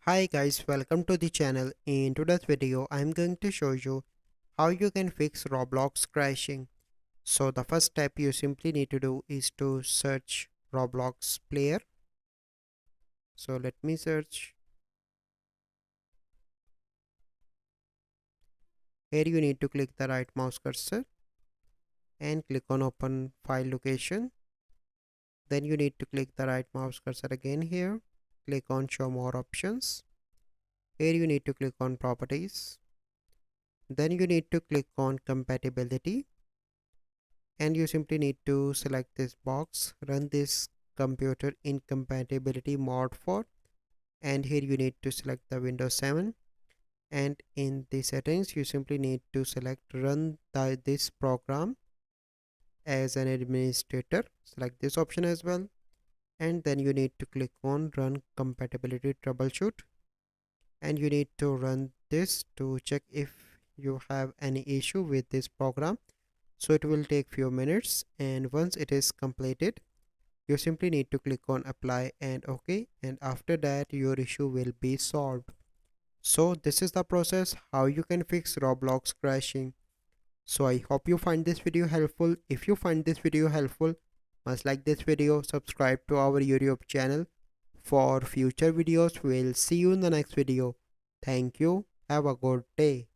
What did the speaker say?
Hi guys, welcome to the channel. In today's video, I'm going to show you how you can fix Roblox crashing. So the first step you simply need to do is to search Roblox player. So let me search. Here you need to click the right mouse cursor and click on open file location. Then you need to click the right mouse cursor again here. Click on show more options. Here you need to click on properties. Then you need to click on compatibility. And you simply need to select this box, run this computer in compatibility mode for, and here you need to select the Windows 7, and in the settings you simply need to select run this program as an administrator. Select this option as well, and then you need to click on run compatibility troubleshoot, and you need to run this to check if you have any issue with this program. So it will take few minutes, and once it is completed you simply need to click on apply and OK, and after that your issue will be solved. So this is the process how you can fix Roblox crashing. So I hope you find this video helpful. If you find this video helpful, must like this video, subscribe to our YouTube channel for future videos. We'll see you in the next video. Thank you. Have a good day.